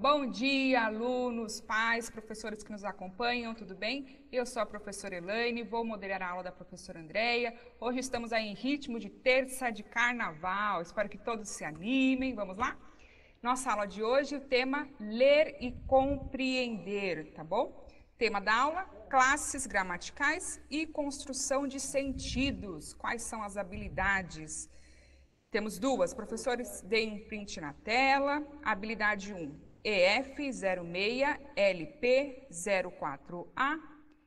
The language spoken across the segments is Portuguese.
Bom dia, alunos, pais, professores que nos acompanham, tudo bem? Eu sou a professora Elaine, vou moderar a aula da professora Andréia. Hoje estamos aí em ritmo de terça de carnaval, espero que todos se animem, vamos lá? Nossa aula de hoje, o tema ler e compreender, tá bom? Tema da aula, classes gramaticais e construção de sentidos. Quais são as habilidades? Temos duas, professores, deem um print na tela. Habilidade 1, EF06LP04A,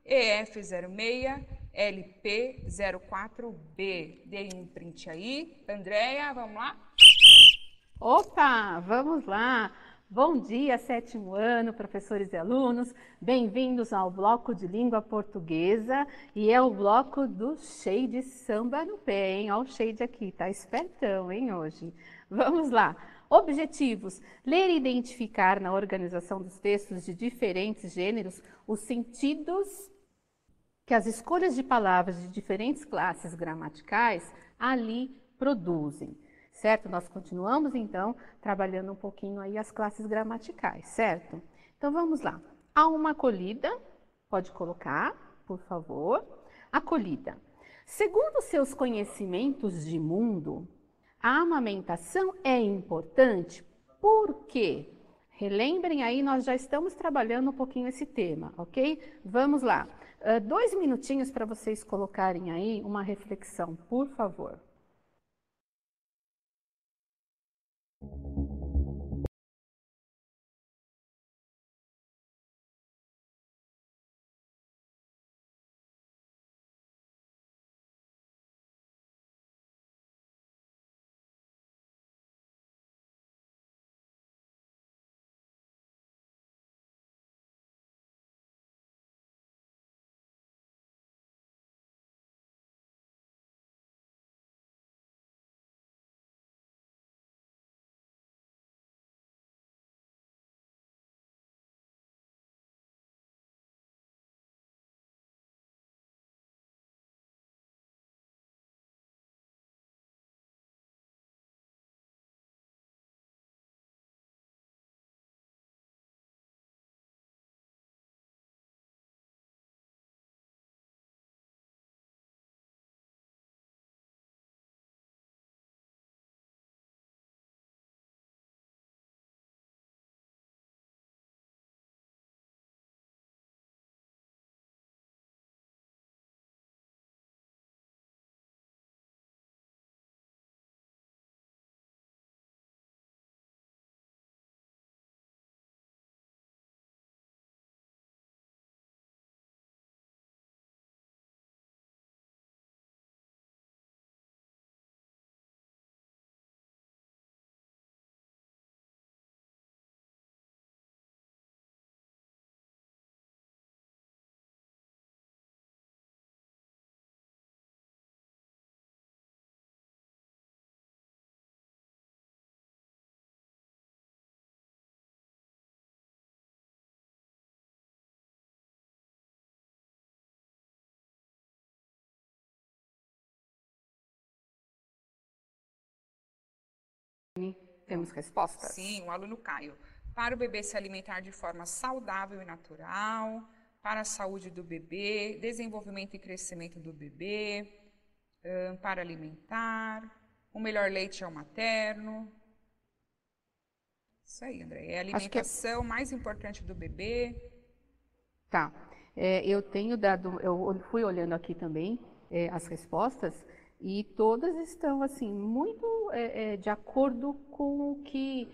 EF06LP04B. Deem um print aí. Andréia, vamos lá? Opa, vamos lá! Bom dia, sétimo ano, professores e alunos. Bem-vindos ao bloco de língua portuguesa e é o bloco do cheio de samba no pé, hein? Olha o shade aqui, tá espertão, hein, hoje. Vamos lá. Objetivos: ler e identificar na organização dos textos de diferentes gêneros os sentidos que as escolhas de palavras de diferentes classes gramaticais ali produzem. Certo? Nós continuamos, então, trabalhando um pouquinho aí as classes gramaticais, certo? Então, vamos lá. Há uma acolhida, pode colocar, por favor. Acolhida. Segundo seus conhecimentos de mundo, a amamentação é importante. Por quê? Relembrem aí, nós já estamos trabalhando um pouquinho esse tema, ok? Vamos lá. 2 minutinhos para vocês colocarem aí uma reflexão, por favor. Temos respostas? Sim, o aluno Caio. Para o bebê se alimentar de forma saudável e natural, para a saúde do bebê, desenvolvimento e crescimento do bebê, para alimentar, o melhor leite é o materno. Isso aí, André. É a Acho que é... alimentação mais importante do bebê. Tá. Eu tenho dado, eu fui olhando aqui também as respostas e todas estão assim muito de acordo com o que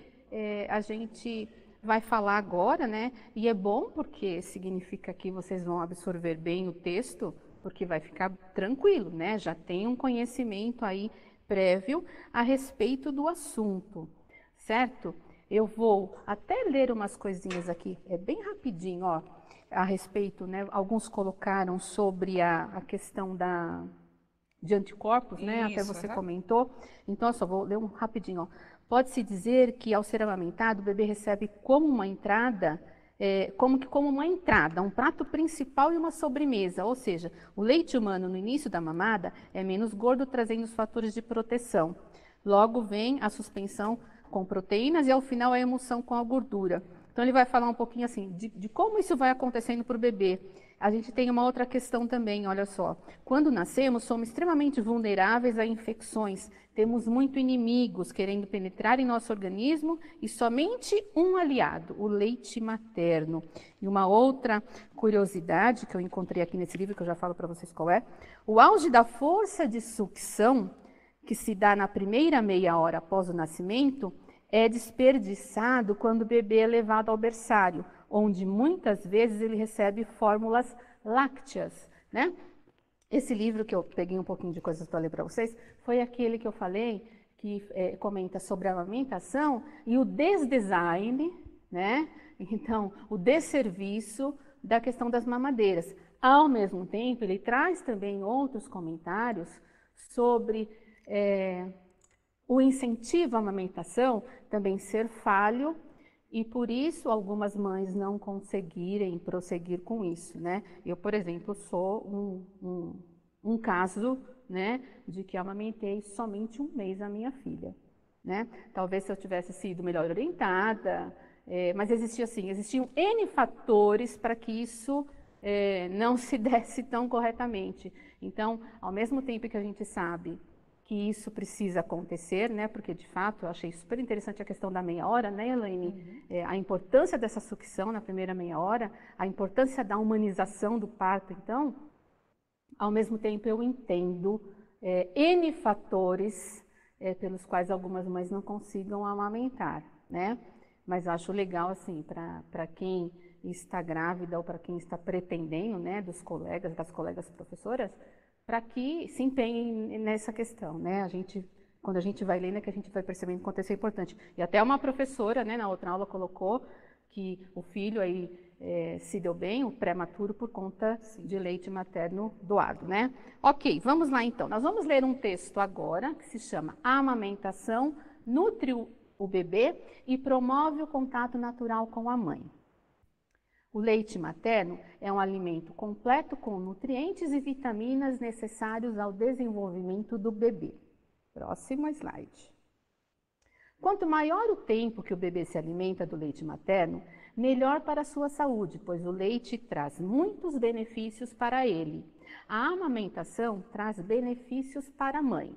a gente vai falar agora, né? E é bom porque significa que vocês vão absorver bem o texto, porque vai ficar tranquilo, né? Já tem um conhecimento aí prévio a respeito do assunto, certo? Eu vou até ler umas coisinhas aqui, é bem rapidinho, ó, a respeito, né? Alguns colocaram sobre a questão de anticorpos, né? Até Isso, você comentou. Então, eu só vou ler um rapidinho, ó. Pode-se dizer que ao ser amamentado, o bebê recebe como uma entrada, como uma entrada, um prato principal e uma sobremesa, ou seja, o leite humano no início da mamada é menos gordo, trazendo os fatores de proteção. Logo vem a suspensão com proteínas e ao final a emulsão com a gordura. Então, ele vai falar um pouquinho assim, de como isso vai acontecendo para o bebê. A gente tem uma outra questão também, olha só. Quando nascemos, somos extremamente vulneráveis a infecções. Temos muito inimigos querendo penetrar em nosso organismo e somente um aliado, o leite materno. E uma outra curiosidade que eu encontrei aqui nesse livro, que eu já falo para vocês qual é, o auge da força de sucção, que se dá na primeira meia hora após o nascimento, é desperdiçado quando o bebê é levado ao berçário, onde muitas vezes ele recebe fórmulas lácteas, né? Esse livro que eu peguei um pouquinho de coisas para ler para vocês, foi aquele que eu falei, que comenta sobre a amamentação e o desdesign, né? Então, o desserviço da questão das mamadeiras. Ao mesmo tempo, ele traz também outros comentários sobre o incentivo à amamentação também ser falho e por isso algumas mães não conseguirem prosseguir com isso, né? Eu, por exemplo, sou um caso, né, de que amamentei somente um mês a minha filha, né? Talvez se eu tivesse sido melhor orientada, mas existiam N fatores para que isso não se desse tão corretamente. Então, ao mesmo tempo que a gente sabe que isso precisa acontecer, né? Porque de fato eu achei super interessante a questão da meia hora, né, Elaine? A importância dessa sucção na primeira meia hora, a importância da humanização do parto, então, ao mesmo tempo eu entendo N fatores pelos quais algumas mães não consigam amamentar, né? Mas acho legal, assim, para quem está grávida ou para quem está pretendendo, né, das colegas professoras, para que se empenhem nessa questão, né? Quando a gente vai lendo, é que a gente vai percebendo quanto isso é importante. E até uma professora, né, na outra aula colocou que o filho aí se deu bem, o prematuro, por conta de leite materno doado, né? Ok, vamos lá então. Nós vamos ler um texto agora que se chama A Amamentação nutre o bebê e promove o contato natural com a mãe. O leite materno é um alimento completo com nutrientes e vitaminas necessários ao desenvolvimento do bebê. Próximo slide. Quanto maior o tempo que o bebê se alimenta do leite materno, melhor para a sua saúde, pois o leite traz muitos benefícios para ele. A amamentação traz benefícios para a mãe.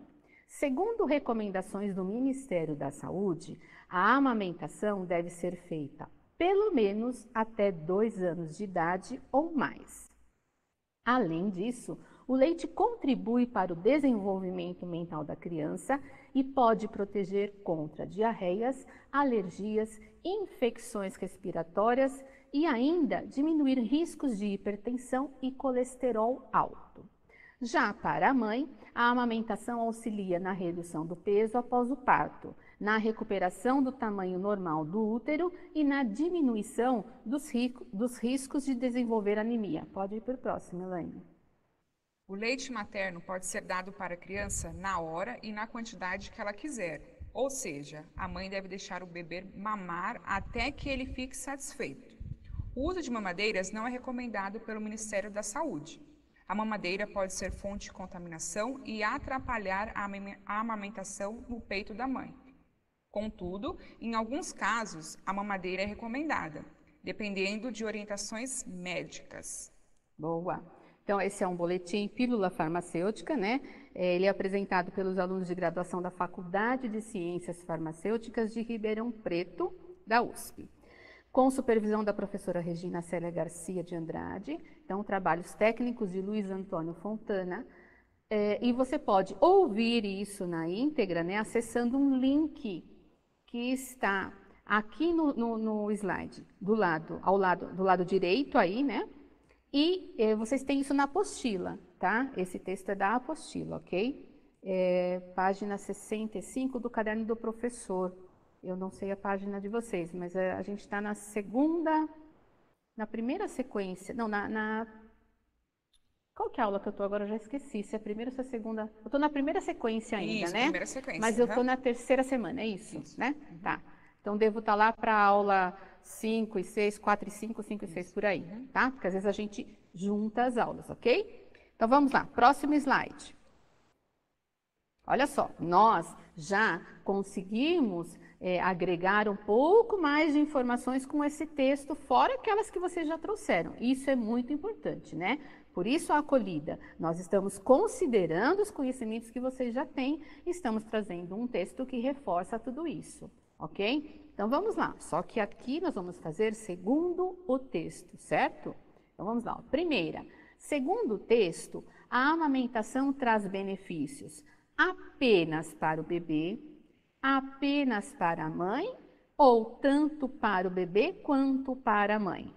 Segundo recomendações do Ministério da Saúde, a amamentação deve ser feita pelo menos até 2 anos de idade ou mais. Além disso, o leite contribui para o desenvolvimento mental da criança e pode proteger contra diarreias, alergias, infecções respiratórias e ainda diminuir riscos de hipertensão e colesterol alto. Já para a mãe, a amamentação auxilia na redução do peso após o parto, na recuperação do tamanho normal do útero e na diminuição dos riscos de desenvolver anemia. Pode ir para o próximo, Elaine. O leite materno pode ser dado para a criança na hora e na quantidade que ela quiser. Ou seja, a mãe deve deixar o bebê mamar até que ele fique satisfeito. O uso de mamadeiras não é recomendado pelo Ministério da Saúde. A mamadeira pode ser fonte de contaminação e atrapalhar a amamentação no peito da mãe. Contudo, em alguns casos, a mamadeira é recomendada, dependendo de orientações médicas. Boa! Então, esse é um boletim Pílula Farmacêutica, né? Ele é apresentado pelos alunos de graduação da Faculdade de Ciências Farmacêuticas de Ribeirão Preto, da USP. Com supervisão da professora Regina Célia Garcia de Andrade, então trabalhos técnicos de Luiz Antônio Fontana, e você pode ouvir isso na íntegra, né, acessando um link que está aqui no slide, do lado direito aí, né, e vocês têm isso na apostila, tá? Esse texto é da apostila, ok? Página 65 do caderno do professor. Eu não sei a página de vocês, mas a gente está na primeira sequência, não, qual que é a aula que eu estou agora? Eu já esqueci, se é a primeira ou se é a segunda. Eu estou na primeira sequência ainda, isso, né? Primeira sequência. Mas eu estou na terceira semana, é isso. Né? Tá. Então, devo estar lá para a aula 5 e 6, 4 e 5, 5 e 6, por aí, tá? Porque às vezes a gente junta as aulas, ok? Então, vamos lá, próximo slide. Olha só, nós já conseguimos agregar um pouco mais de informações com esse texto, fora aquelas que vocês já trouxeram. Isso é muito importante, né? Por isso a acolhida. Nós estamos considerando os conhecimentos que vocês já têm, estamos trazendo um texto que reforça tudo isso, ok? Então vamos lá. Só que aqui nós vamos fazer segundo o texto, certo? Então vamos lá. Primeira, segundo o texto, a amamentação traz benefícios apenas para o bebê, apenas para a mãe ou tanto para o bebê quanto para a mãe.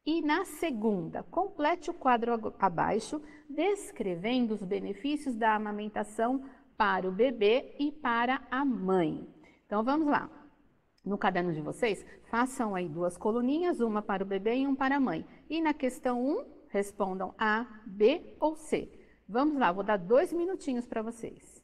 E na segunda, complete o quadro abaixo, descrevendo os benefícios da amamentação para o bebê e para a mãe. Então vamos lá. No caderno de vocês, façam aí 2 coluninhas, uma para o bebê e uma para a mãe. E na questão 1, respondam A, B ou C. Vamos lá, vou dar 2 minutinhos para vocês.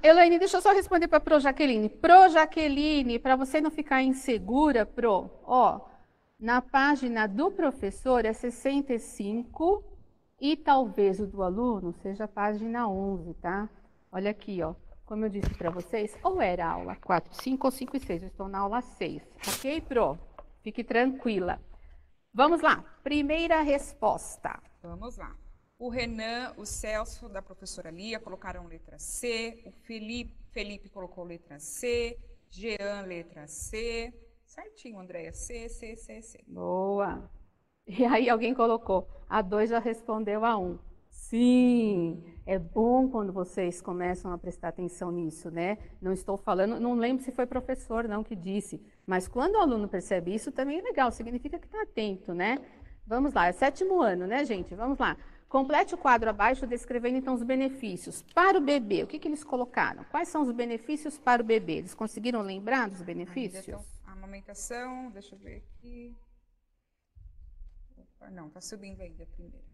Elaine, deixa eu só responder para a Pro Jaqueline. Pro Jaqueline, para você não ficar insegura, Pro, ó, na página do professor é 65 e talvez o do aluno seja a página 11, tá? Olha aqui, ó. Como eu disse para vocês, ou era a aula 4, 5 ou 5 e 6, eu estou na aula 6. Ok, Pro? Fique tranquila. Vamos lá, primeira resposta. Vamos lá. O Renan, o Celso, da professora Lia, colocaram letra C. O Felipe colocou letra C. Jean, letra C. Certinho, Andréia. C, C, C, C. Boa. E aí alguém colocou, a 2 já respondeu a 1. Sim, é bom quando vocês começam a prestar atenção nisso, né? Não estou falando, não lembro se foi professor não que disse, mas quando o aluno percebe isso também é legal, significa que está atento, né? Vamos lá, é 7º ano, né, gente? Vamos lá. Complete o quadro abaixo descrevendo então os benefícios. Para o bebê, o que eles colocaram? Quais são os benefícios para o bebê? Eles conseguiram lembrar dos benefícios? Então, a amamentação, deixa eu ver aqui. Opa, não, está subindo ainda a primeira.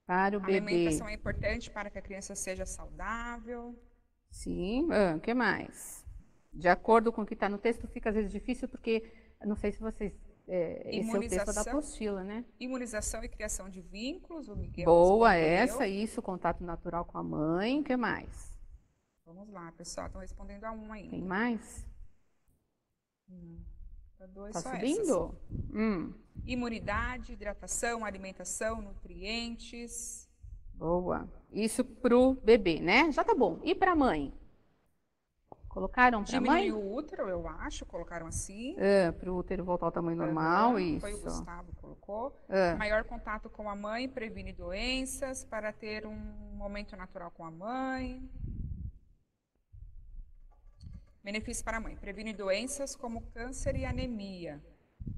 Para o bebê. A alimentação é importante para que a criança seja saudável. Sim, o que mais? De acordo com o que está no texto, fica às vezes difícil, porque não sei se vocês... esse é o texto da apostila, né? Imunização e criação de vínculos, o Miguel Boa, respondeu. isso, contato natural com a mãe, o que mais? Vamos lá, pessoal, estão respondendo a 1 ainda. Tem mais? Para 2 Tá só subindo? Imunidade, hidratação, alimentação, nutrientes. Boa. Isso pro bebê, né? Já tá bom. E pra mãe? Colocaram para a mãe? Diminuiu o útero, eu acho, colocaram assim. Para o útero voltar ao tamanho normal, isso. Foi o Gustavo que colocou. Ah. Maior contato com a mãe previne doenças para ter um momento natural com a mãe. Benefícios para a mãe. Previne doenças como câncer e anemia.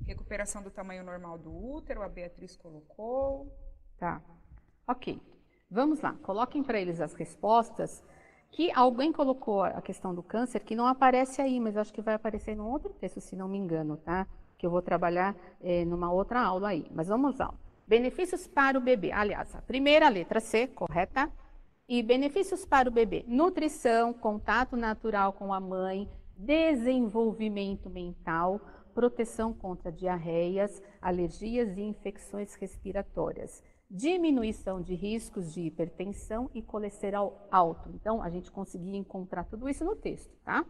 Recuperação do tamanho normal do útero, a Beatriz colocou. Tá. Ok. Vamos lá. Coloquem para eles as respostas. Que alguém colocou a questão do câncer, que não aparece aí, mas acho que vai aparecer em um outro texto, se não me engano, tá? Que eu vou trabalhar numa outra aula aí. Mas vamos lá. Benefícios para o bebê. Aliás, a primeira letra C, correta? E benefícios para o bebê: nutrição, contato natural com a mãe, desenvolvimento mental, proteção contra diarreias, alergias e infecções respiratórias, diminuição de riscos de hipertensão e colesterol alto. Então, a gente conseguia encontrar tudo isso no texto, tá?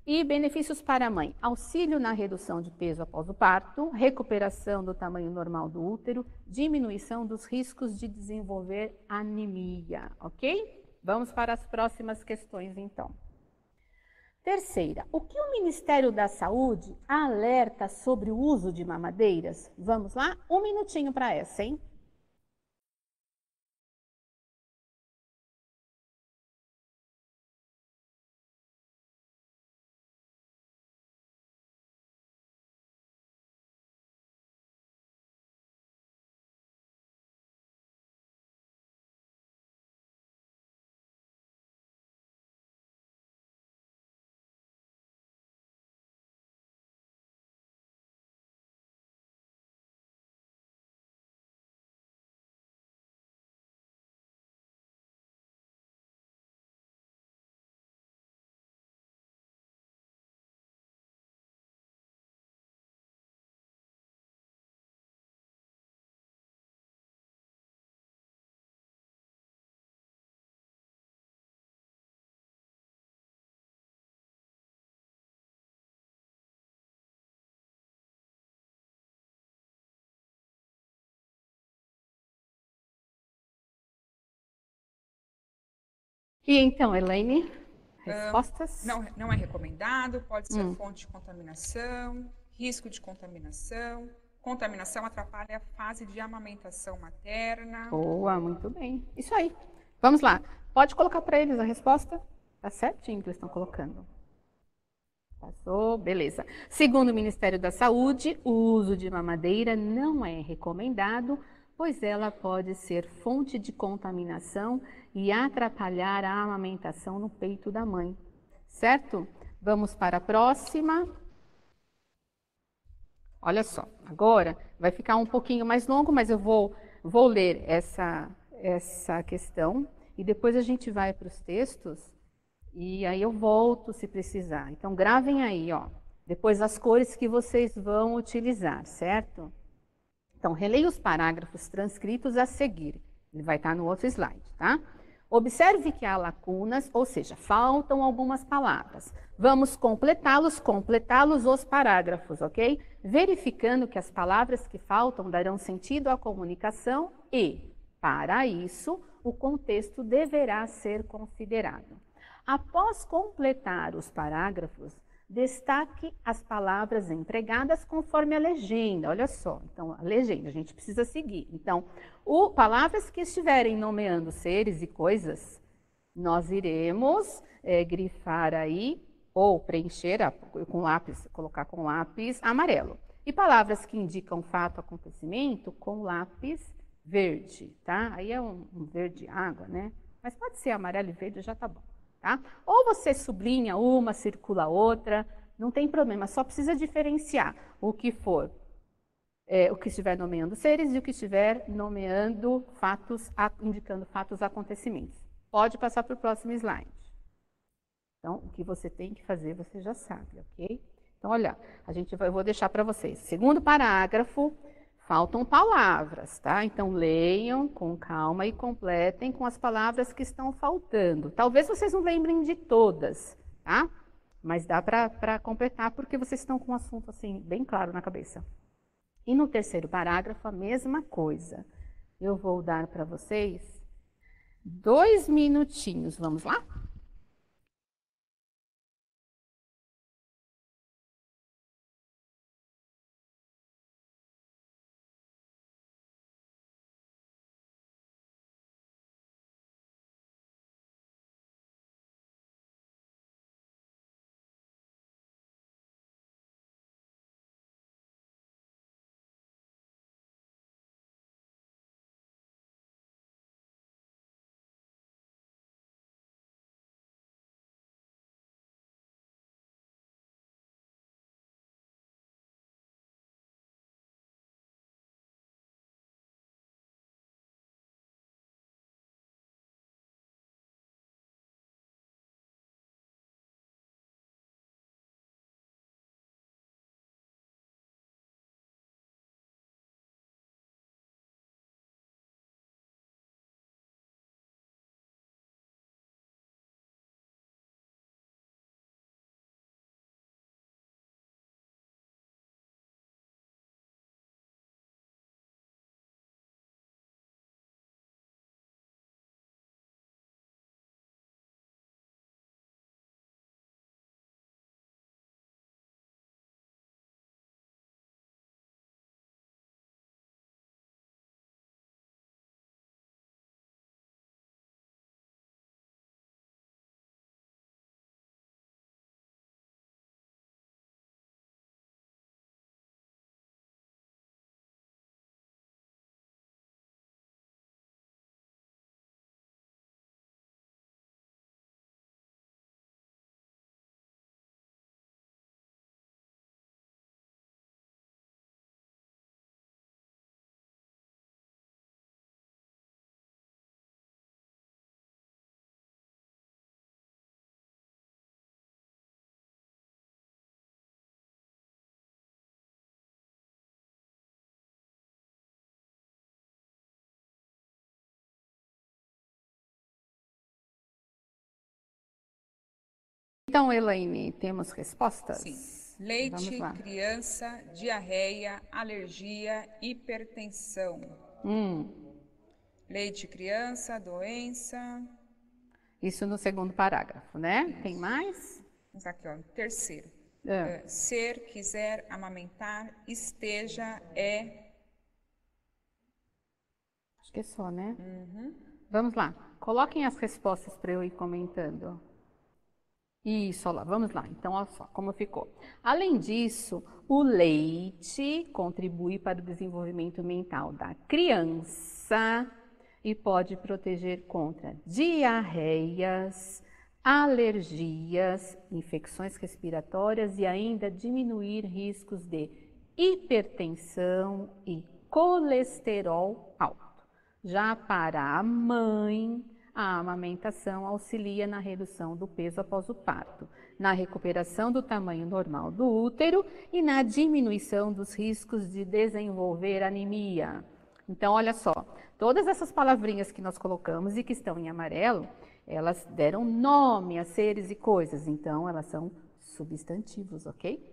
E benefícios para a mãe: auxílio na redução de peso após o parto, recuperação do tamanho normal do útero, diminuição dos riscos de desenvolver anemia, ok? Vamos para as próximas questões, então. Terceira, o que o Ministério da Saúde alerta sobre o uso de mamadeiras? Vamos lá? Um minutinho para essa, hein? E então, Elaine, respostas? Não é recomendado, pode ser fonte de contaminação, risco de contaminação. Contaminação atrapalha a fase de amamentação materna. Boa, muito bem. Isso aí. Vamos lá. Pode colocar para eles a resposta? Tá certinho que eles estão colocando. Passou, beleza. Segundo o Ministério da Saúde, o uso de mamadeira não é recomendado, pois ela pode ser fonte de contaminação e atrapalhar a amamentação no peito da mãe. Certo? Vamos para a próxima. Olha só, agora vai ficar um pouquinho mais longo, mas eu vou ler essa questão e depois a gente vai para os textos e aí eu volto se precisar. Então gravem aí, ó, depois as cores que vocês vão utilizar, certo? Então releia os parágrafos transcritos a seguir. Ele vai estar no outro slide, tá? Observe que há lacunas, ou seja, faltam algumas palavras. Vamos completá-los os parágrafos, ok? Verificando que as palavras que faltam darão sentido à comunicação e, para isso, o contexto deverá ser considerado. Após completar os parágrafos, destaque as palavras empregadas conforme a legenda. Olha só, então a legenda a gente precisa seguir. Então, palavras que estiverem nomeando seres e coisas, nós iremos grifar aí ou preencher com lápis, colocar com lápis amarelo. E palavras que indicam fato, acontecimento, com lápis verde, tá? Aí é um verde água, né? Mas pode ser amarelo e verde, já tá bom. Tá? Ou você sublinha uma, circula a outra, não tem problema, só precisa diferenciar o que for, o que estiver nomeando seres e o que estiver nomeando fatos, indicando fatos, acontecimentos. Pode passar para o próximo slide. Então, o que você tem que fazer, você já sabe, ok? Então, olha, eu vou deixar para vocês. Segundo parágrafo, faltam palavras, tá? Então, leiam com calma e completem com as palavras que estão faltando. Talvez vocês não lembrem de todas, tá? Mas dá para completar porque vocês estão com o assunto assim bem claro na cabeça. E no terceiro parágrafo, a mesma coisa. Eu vou dar para vocês 2 minutinhos, vamos lá? Então, Elaine, temos respostas? Sim. Leite, criança, diarreia, alergia, hipertensão. Leite, criança, doença. Isso no segundo parágrafo, né? Isso. Tem mais? Vamos aqui, ó, terceiro. Ser, quiser, amamentar, esteja, é... Acho que é só, né? Vamos lá. Coloquem as respostas para eu ir comentando. Isso, olha lá, vamos lá. Então, olha só como ficou. Além disso, o leite contribui para o desenvolvimento mental da criança e pode proteger contra diarreias, alergias, infecções respiratórias e ainda diminuir riscos de hipertensão e colesterol alto. Já para a mãe, a amamentação auxilia na redução do peso após o parto, na recuperação do tamanho normal do útero e na diminuição dos riscos de desenvolver anemia. Então, olha só, todas essas palavrinhas que nós colocamos e que estão em amarelo, elas deram nome a seres e coisas, então elas são substantivos, ok?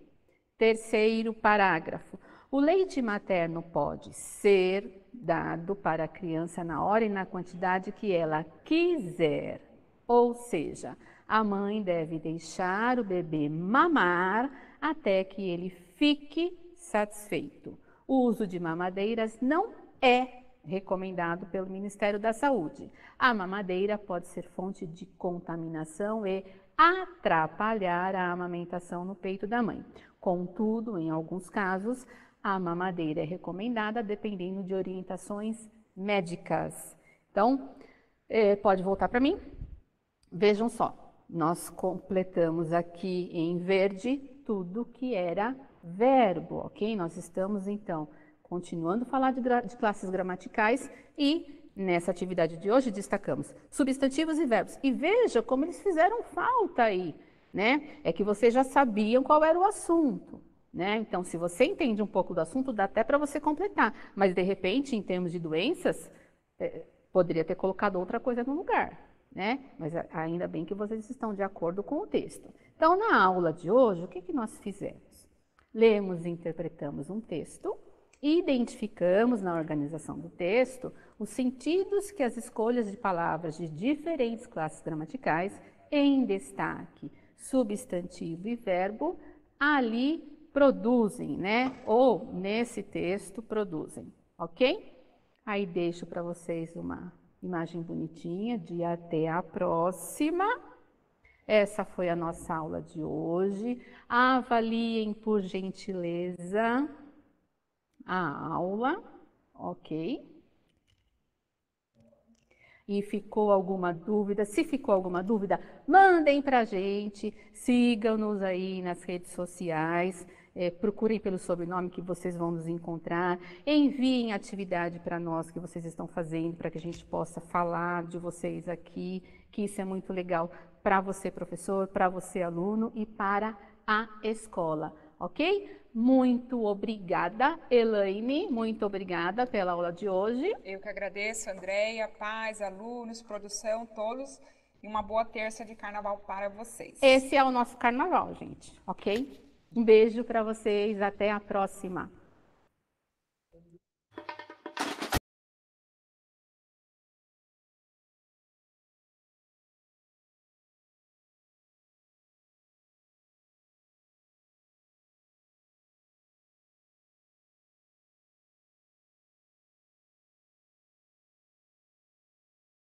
Terceiro parágrafo. O leite materno pode ser dado para a criança na hora e na quantidade que ela quiser. Ou seja, a mãe deve deixar o bebê mamar até que ele fique satisfeito. O uso de mamadeiras não é recomendado pelo Ministério da Saúde. A mamadeira pode ser fonte de contaminação e atrapalhar a amamentação no peito da mãe. Contudo, em alguns casos, a mamadeira é recomendada dependendo de orientações médicas. Então, pode voltar para mim? Vejam só, nós completamos aqui em verde tudo que era verbo, ok? Nós estamos, então, continuando a falar de classes gramaticais e, nessa atividade de hoje, destacamos substantivos e verbos. E veja como eles fizeram falta aí, né? É que vocês já sabiam qual era o assunto. Né? Então, se você entende um pouco do assunto, dá até para você completar. Mas, de repente, em termos de doenças, poderia ter colocado outra coisa no lugar. Né? Mas ainda bem que vocês estão de acordo com o texto. Então, na aula de hoje, o que nós fizemos? Lemos e interpretamos um texto e identificamos na organização do texto os sentidos que as escolhas de palavras de diferentes classes gramaticais, em destaque substantivo e verbo, ali produzem, né? Ou nesse texto produzem, ok? Aí deixo para vocês uma imagem bonitinha de até a próxima. Essa foi a nossa aula de hoje. Avaliem, por gentileza, a aula, ok? E ficou alguma dúvida? Se ficou alguma dúvida, mandem para a gente, sigam-nos aí nas redes sociais, procurem pelo sobrenome que vocês vão nos encontrar, enviem atividade para nós que vocês estão fazendo, para que a gente possa falar de vocês aqui, que isso é muito legal para você, professor, para você, aluno, e para a escola, ok? Muito obrigada, Elaine, muito obrigada pela aula de hoje. Eu que agradeço, Andréia, pais, alunos, produção, todos, e uma boa terça de carnaval para vocês. Esse é o nosso carnaval, gente, ok? Um beijo para vocês, até a próxima.